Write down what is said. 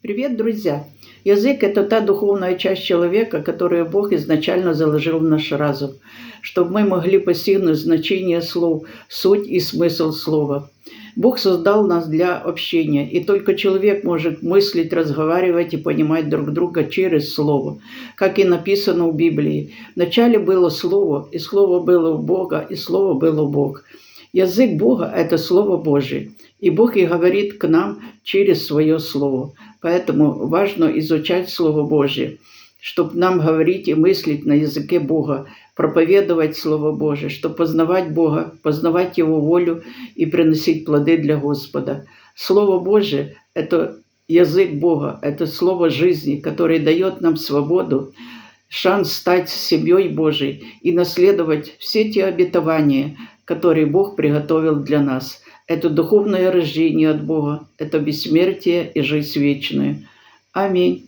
Привет, друзья! Язык– это та духовная часть человека, которую Бог изначально заложил в наш разум, чтобы мы могли постигнуть значение слов, суть и смысл слова. Бог создал нас для общения, и только человек может мыслить, разговаривать и понимать друг друга через Слово, как и написано в Библии. Вначале было Слово, и Слово было у Бога, и Слово было Бог. Язык Бога – это Слово Божие, и Бог и говорит к нам через свое Слово. Поэтому важно изучать Слово Божье, чтобы нам говорить и мыслить на языке Бога, проповедовать Слово Божие, чтобы познавать Бога, познавать Его волю и приносить плоды для Господа. Слово Божие – это язык Бога, это Слово жизни, которое дает нам свободу, шанс стать семьей Божией и наследовать все те обетования, которые Бог приготовил для нас. Это духовное рождение от Бога, это бессмертие и жизнь вечная. Аминь.